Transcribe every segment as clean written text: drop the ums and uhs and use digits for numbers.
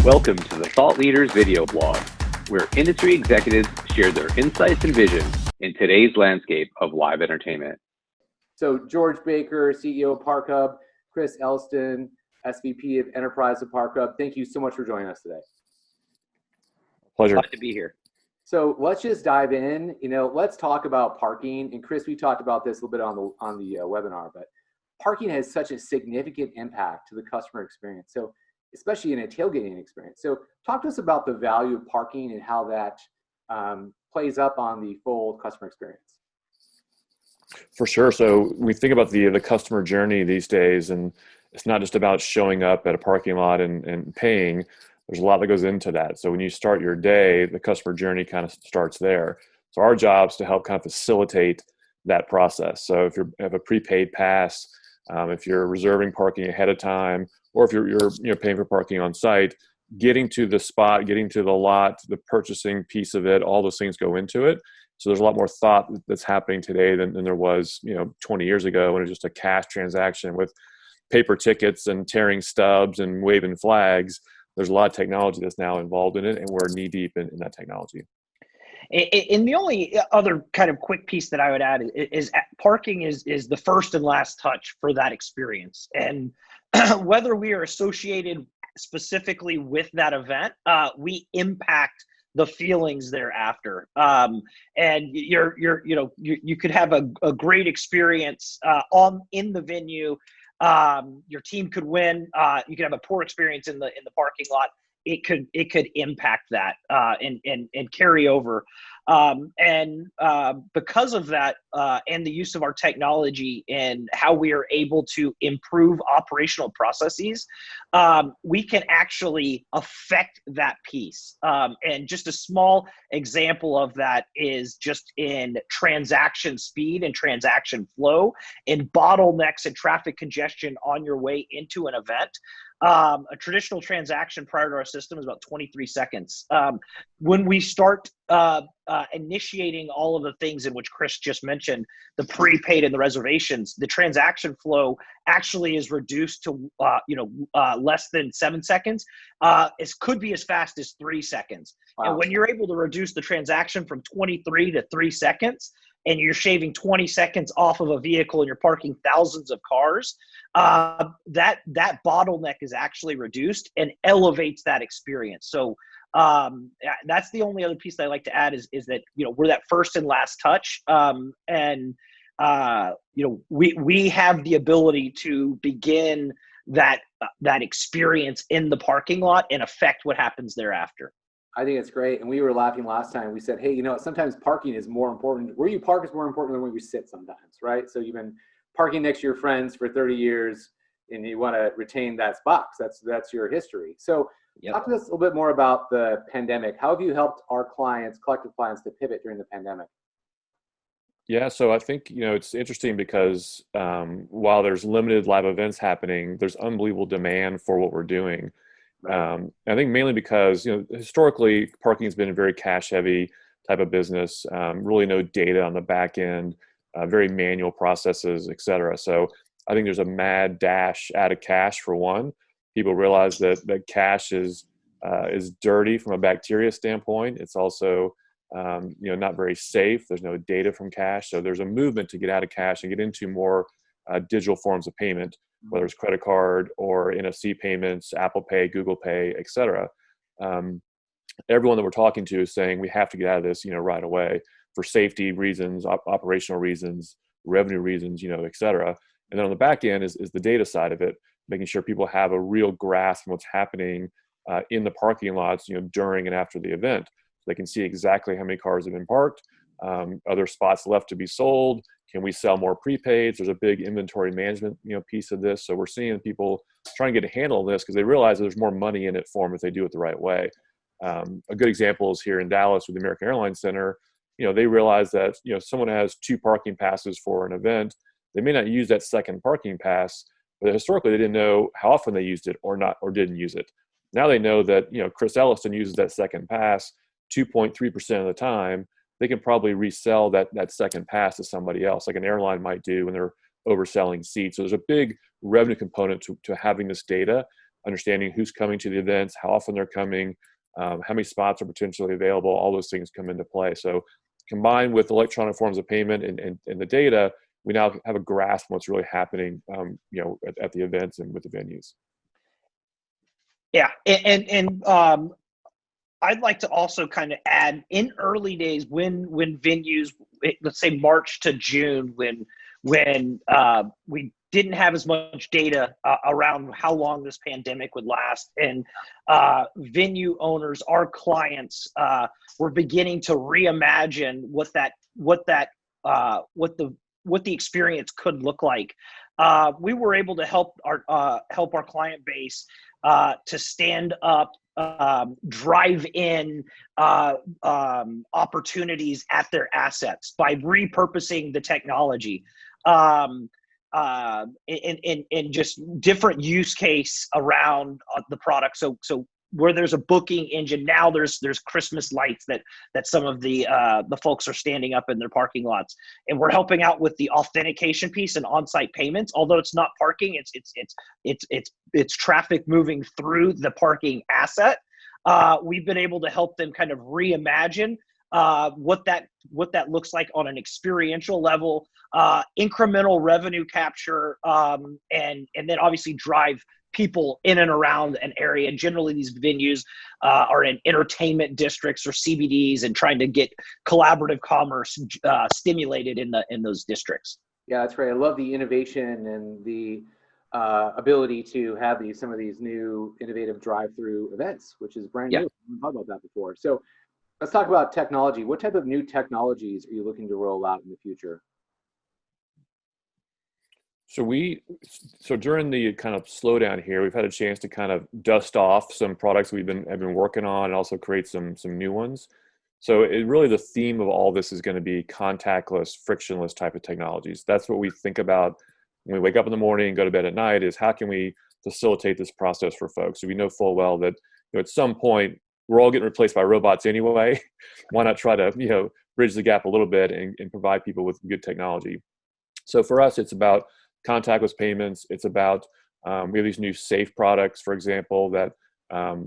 Welcome to the Thought Leaders video blog, where industry executives share their insights and vision in today's landscape of live entertainment. So George Baker, CEO of ParkHub, Chris Elliston, SVP of Enterprise of ParkHub, thank you so much for joining us today. Pleasure. Glad to be here. So let's just dive in. Let's talk about parking. And Chris, we talked about this a little bit on the webinar, but parking has such a significant impact to the customer experience. So especially in a tailgating experience. So talk to us about the value of parking and how that plays up on the full customer experience. For sure. So we think about the customer journey these days, and it's not just about showing up at a parking lot and paying. There's a lot that goes into that. So when you start your day, the customer journey kind of starts there. So our job is to help kind of facilitate that process. So if you have a prepaid pass, if you're reserving parking ahead of time, or if you're paying for parking on site, getting to the spot, getting to the lot, the purchasing piece of it, all those things go into it. So there's a lot more thought that's happening today than there was 20 years ago, when it was just a cash transaction with paper tickets and tearing stubs and waving flags. There's a lot of technology that's now involved in it, and we're knee deep in that technology. And the only other kind of quick piece that I would add is parking is the first and last touch for that experience. And whether we are associated specifically with that event, we impact the feelings thereafter. And you could have a great experience in the venue. Your team could win. You could have a poor experience in the parking lot. It could impact that and carry over. Because of that and the use of our technology and how we are able to improve operational processes, we can actually affect that piece. And just a small example of that is just in transaction speed and transaction flow, in bottlenecks and traffic congestion on your way into an event. A traditional transaction prior to our system is about 23 seconds. When we start initiating all of the things in which Chris just mentioned, the prepaid and the reservations, the transaction flow actually is reduced to less than 7 seconds. It could be as fast as 3 seconds. Wow. And when you're able to reduce the transaction from 23 to 3 seconds, and you're shaving 20 seconds off of a vehicle and you're parking thousands of cars, that bottleneck is actually reduced and elevates that experience. So that's the only other piece that I like to add is that, we're that first and last touch. We have the ability to begin that experience in the parking lot and affect what happens thereafter. I think it's great. And we were laughing last time. We said, hey, sometimes parking is more important. Where you park is more important than where you sit sometimes, right? So you've been parking next to your friends for 30 years and you want to retain that spot. That's your history. So Talk to us a little bit more about the pandemic. How have you helped our clients, collective clients, to pivot during the pandemic? Yeah, so I think, it's interesting because while there's limited live events happening, there's unbelievable demand for what we're doing. I think mainly because, historically, parking has been a very cash-heavy type of business, really no data on the back end, very manual processes, et cetera. So I think there's a mad dash out of cash for one. People realize that cash is dirty from a bacteria standpoint. It's also not very safe. There's no data from cash. So there's a movement to get out of cash and get into more digital forms of payment, whether it's credit card or NFC payments, Apple Pay, Google Pay, et cetera. Everyone that we're talking to is saying we have to get out of this, right away for safety reasons, operational reasons, revenue reasons, et cetera. And then on the back end is the data side of it, making sure people have a real grasp on what's happening in the parking lots, during and after the event. So they can see exactly how many cars have been parked, other spots left to be sold. Can we sell more prepaids? There's a big inventory management, piece of this. So we're seeing people trying to get a handle on this because they realize there's more money in it for them if they do it the right way. A good example is here in Dallas with the American Airlines Center. They realize that, someone has 2 parking passes for an event. They may not use that second parking pass, but historically they didn't know how often they used it or not, or didn't use it. Now they know that, Chris Elliston uses that second pass 2.3% of the time. They can probably resell that second pass to somebody else, like an airline might do when they're overselling seats. So there's a big revenue component to having this data understanding who's coming to the events, how often they're coming, how many spots are potentially available. All those things come into play. So combined with electronic forms of payment and the data, we now have a grasp of what's really happening, at the events and with the venues. Yeah, and I'd like to also kind of add, in early days when venues, let's say March to June, when we didn't have as much data around how long this pandemic would last, and venue owners, our clients, were beginning to reimagine what the experience could look like. We were able to help our client base to stand up drive-in opportunities at their assets by repurposing the technology, and just different use case around the product. So where there's a booking engine, now there's Christmas lights that some of the folks are standing up in their parking lots, and we're helping out with the authentication piece and on-site payments. Although it's not parking, it's traffic moving through the parking asset. We've been able to help them kind of reimagine what that looks like on an experiential level, incremental revenue capture, and then obviously drive people in and around an area. Generally, these venues are in entertainment districts or CBDs, and trying to get collaborative commerce stimulated in those districts. Yeah, that's right. I love the innovation and the ability to have some of these new innovative drive-through events, which is brand new. We haven't talked about that before. So let's talk about technology. What type of new technologies are you looking to roll out in the future? So during the kind of slowdown here, we've had a chance to kind of dust off some products have been working on, and also create some new ones. So really the theme of all this is going to be contactless, frictionless type of technologies. That's what we think about when we wake up in the morning and go to bed at night, is how can we facilitate this process for folks? So we know full well that at some point we're all getting replaced by robots anyway. Why not try to bridge the gap a little bit and provide people with good technology? So for us, it's about contactless payments. It's about we have these new safe products, for example, that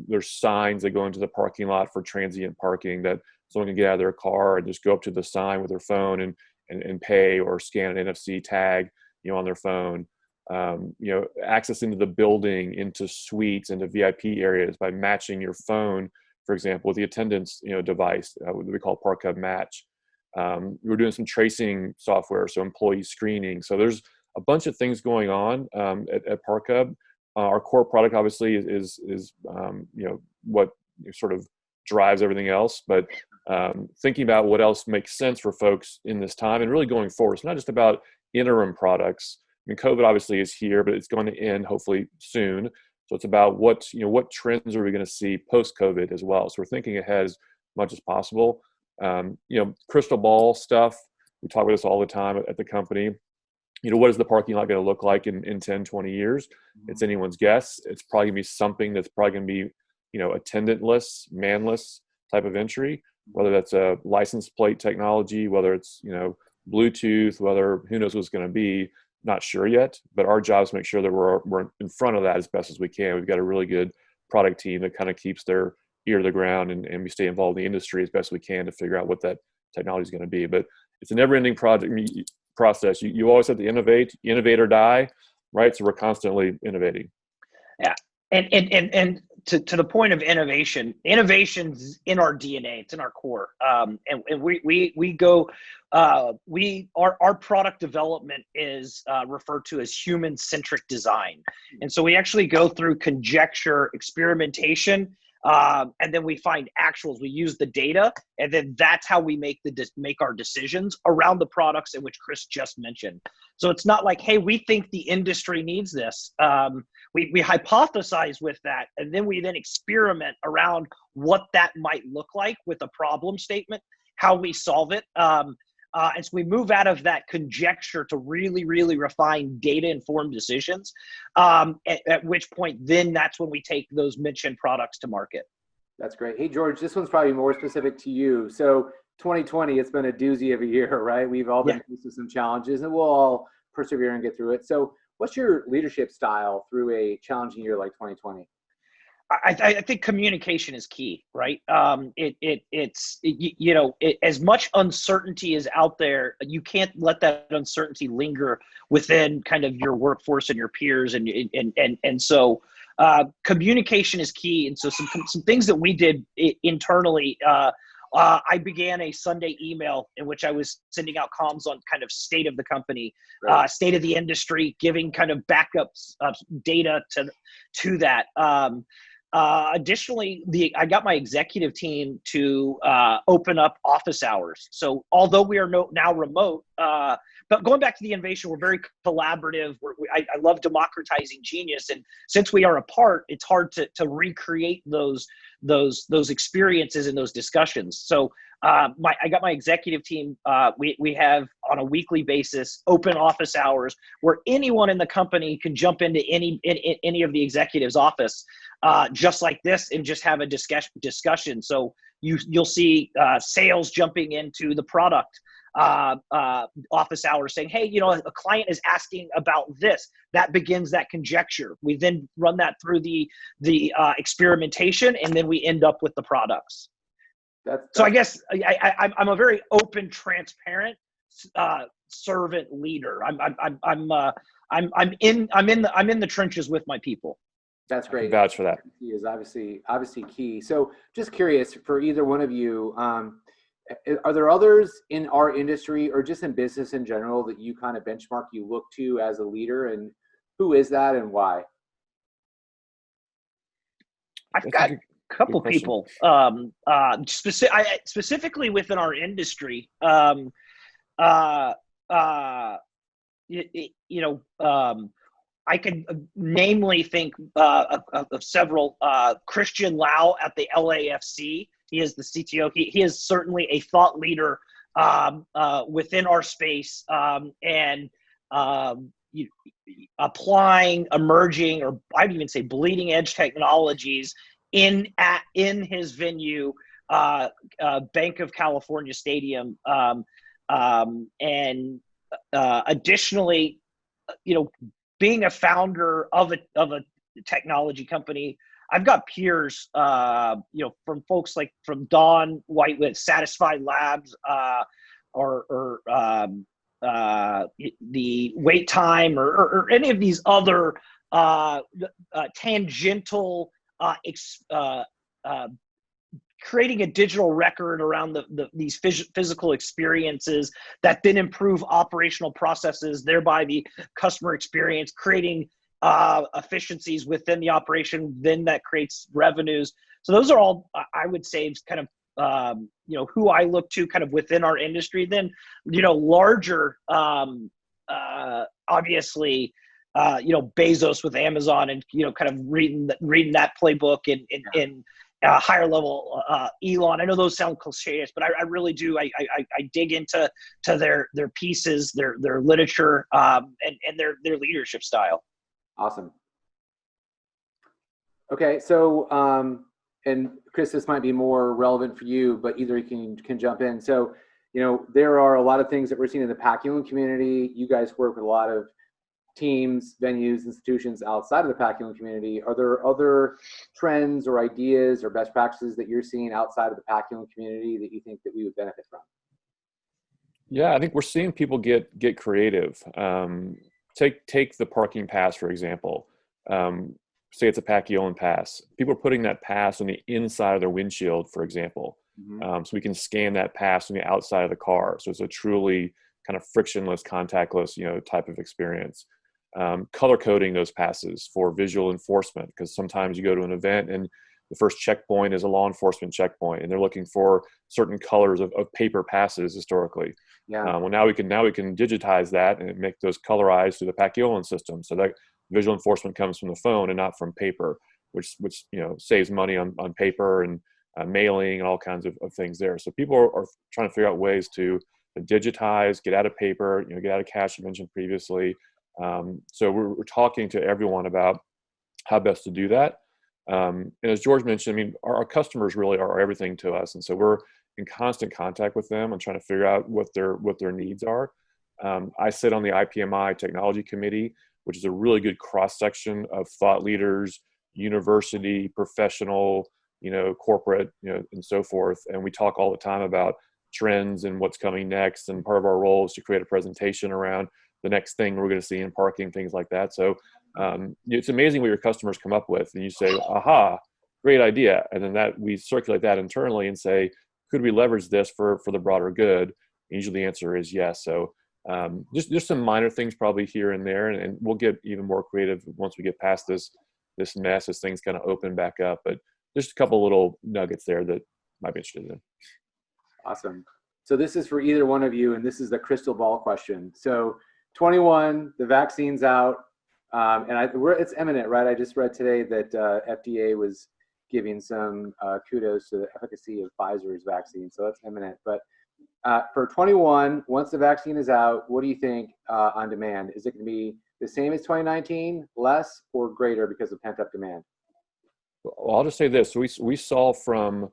there's signs that go into the parking lot for transient parking, that someone can get out of their car and just go up to the sign with their phone and pay, or scan an NFC tag on their phone. Access into the building, into suites, into VIP areas by matching your phone, for example, with the attendance device that we call ParkHub Match. We're doing some tracing software, so employee screening. So there's a bunch of things going on at ParkHub. Our core product obviously is what sort of drives everything else, but thinking about what else makes sense for folks in this time and really going forward. It's not just about interim products. I mean, COVID obviously is here, but it's going to end hopefully soon. So it's about what trends are we going to see post-COVID as well. So we're thinking ahead as much as possible. Crystal ball stuff. We talk about this all the time at the company. What is the parking lot going to look like in 10, 20 years? It's anyone's guess. It's probably going to be something that's probably going to be, attendantless, manless type of entry, whether that's a license plate technology, whether it's, Bluetooth, who knows what it's going to be, not sure yet. But our job is to make sure that we're in front of that as best as we can. We've got a really good product team that kind of keeps their ear to the ground, and we stay involved in the industry as best we can to figure out what that technology is going to be. But it's a never-ending process. You always have to innovate or die, right? So we're constantly innovating. Yeah, and to the point of innovation's in our DNA. It's in our core. And we go. Our product development is referred to as human-centric design, and so we actually go through conjecture, experimentation. And then we find actuals. We use the data, and then that's how we make our decisions around the products in which Chris just mentioned. So it's not like, hey, we think the industry needs this. We hypothesize with that, and then we experiment around what that might look like with a problem statement, how we solve it. And so we move out of that conjecture to really, really refine data-informed decisions, at which point then that's when we take those mentioned products to market. That's great. Hey, George, this one's probably more specific to you. So 2020, it's been a doozy of a year, right? We've all been faced with some challenges, and we'll all persevere and get through it. So What's your leadership style through a challenging year like 2020? I think communication is key, right? As much uncertainty is out there, you can't let that uncertainty linger within kind of your workforce and your peers, and so communication is key. And so some things that we did internally. I began a Sunday email in which I was sending out comms on kind of state of the company, Right. state of the industry, giving kind of backups data to that. Additionally, I got my executive team to open up office hours. So although we are now remote, but going back to the innovation, we're very collaborative. I love democratizing genius, and since we are apart, it's hard to recreate those experiences and those discussions. So I got my executive team. We have on a weekly basis open office hours where anyone in the company can jump into any of the executives' office, just like this, and just have a discussion. So you'll see sales jumping into the product office hours saying, hey, a client is asking about this. That begins that conjecture. We then run that through the experimentation, and then we end up with the products. So I guess I'm a very open, transparent servant leader. I'm in the trenches with my people. That's great. Vouch for that. He is obviously key. So just curious for either one of you, are there others in our industry or just in business in general that you kind of benchmark, you look to as a leader, and who is that and why? I've got a couple people, specifically within our industry. I can namely think of several. Christian Lau at the LAFC. He is the CTO. He is certainly a thought leader within our space, and applying emerging, or I'd even say bleeding edge technologies in his venue, Bank of California Stadium, and additionally, being a founder of a technology company, I've got peers, from folks like from Don White with Satisfied Labs, or the Wait Time, or any of these other tangential, creating a digital record around these physical experiences that then improve operational processes, thereby the customer experience, creating efficiencies within the operation, then that creates revenues. So those are all, I would say, kind of, who I look to kind of within our industry. Then, larger, obviously, Bezos with Amazon, and, kind of reading that playbook, and higher level, Elon. I know those sound cliches, but I really do. I dig into their pieces, their literature, and their leadership style. Awesome. Okay, so and Chris, this might be more relevant for you, but either you can jump in. So, there are a lot of things that we're seeing in the Paculum community. You guys work with a lot of teams, venues, institutions outside of the Paculum community. Are there other trends or ideas or best practices that you're seeing outside of the Paculum community that you think that we would benefit from? Yeah, I think we're seeing people get creative. Take the parking pass, for example. Say it's a Paciolan pass. People are putting that pass on the inside of their windshield, for example. So we can scan that pass on the outside of the car. So it's a truly kind of frictionless, contactless, type of experience. Color coding those passes for visual enforcement, because sometimes you go to an event and the first checkpoint is a law enforcement checkpoint, and they're looking for certain colors of paper passes historically. Yeah. Well, now we can digitize that and make those colorized through the Paciolan system, so that visual enforcement comes from the phone and not from paper, which saves money on paper and mailing and all kinds of things there. So people are trying to figure out ways to digitize, get out of paper, get out of cash, you mentioned previously. So we're talking to everyone about how best to do that. And as George mentioned, our customers really are everything to us, and so we're in constant contact with them and trying to figure out what their needs are. I sit on the IPMI technology committee, which is a really good cross section of thought leaders, university, professional, corporate, and so forth. And we talk all the time about trends and what's coming next. And part of our role is to create a presentation around the next thing we're going to see in parking, things like that. So it's amazing what your customers come up with, and you say, aha, great idea. And then we circulate that internally and say, could we leverage this for the broader good? And usually the answer is yes. So just some minor things probably here and there, and we'll get even more creative once we get past this mess as things kind of open back up. But just a couple little nuggets there that might be interested in. Awesome. So this is for either one of you, and this is the crystal ball question. So 21, the vaccine's out, and it's imminent, right? I just read today that FDA was giving some kudos to the efficacy of Pfizer's vaccine, so that's imminent. But for 21, once the vaccine is out, what do you think on demand? Is it going to be the same as 2019, less, or greater because of pent-up demand? Well, I'll just say this. We saw from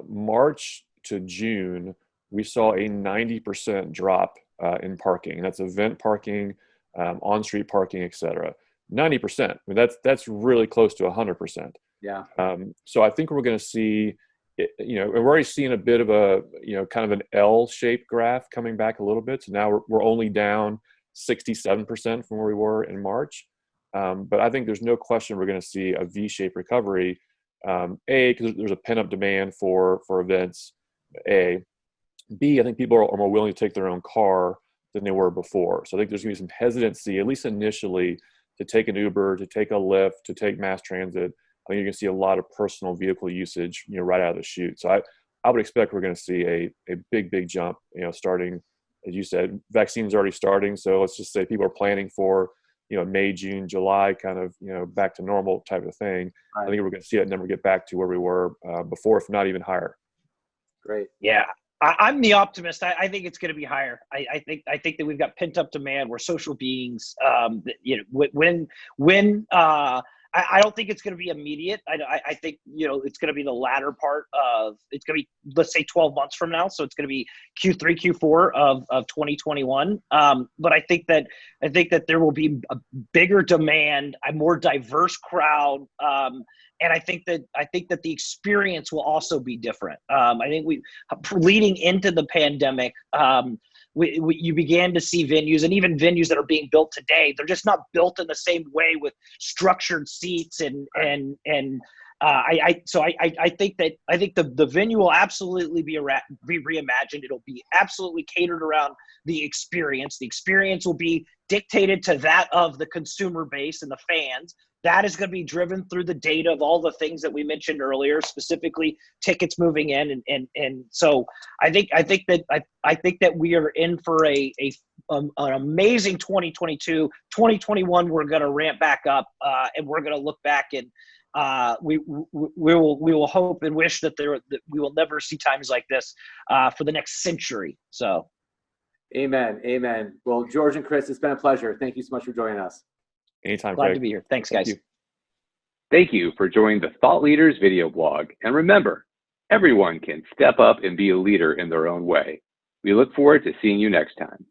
March to June, we saw a 90% drop in parking. That's event parking, on-street parking, et cetera. 90%. I mean, that's really close to 100%. Yeah. So I think we're going to see, we're already seeing a bit of a, kind of an L-shaped graph coming back a little bit. So now we're only down 67% from where we were in March. But I think there's no question we're going to see a V-shaped recovery. Because there's a pent-up demand for events. B, I think people are more willing to take their own car than they were before. So I think there's going to be some hesitancy, at least initially, to take an Uber, to take a Lyft, to take mass transit. I think you're going to see a lot of personal vehicle usage, right out of the chute. So I would expect we're going to see a big jump, starting, as you said, vaccines already starting. So let's just say people are planning for, May, June, July, kind of, back to normal type of thing. Right. I think we're going to see that number get back to where we were before, if not even higher. Great. Yeah. I'm the optimist. I think it's going to be higher. I think that we've got pent up demand. We're social beings. I don't think it's going to be immediate. I think it's going to be the latter part of. It's going to be, let's say, 12 months from now. So it's going to be Q3, Q4 of 2021. But I think that there will be a bigger demand, a more diverse crowd. And I think that the experience will also be different. I think leading into the pandemic, you began to see venues, and even venues that are being built today, they're just not built in the same way with structured seats I think the venue will absolutely be reimagined. It'll be absolutely catered around the experience. The experience will be dictated to that of the consumer base and the fans. That is going to be driven through the data of all the things that we mentioned earlier, specifically tickets moving in, and so I think that we are in for an amazing 2022. 2021, we're going to ramp back up, and we're going to look back and we will hope and wish that we will never see times like this for the next century. So, amen. Well, George and Chris, it's been a pleasure. Thank you so much for joining us. Anytime, Glad Craig. to be here. Thanks, guys. Thank you for joining the Thought Leaders video blog. And remember, everyone can step up and be a leader in their own way. We look forward to seeing you next time.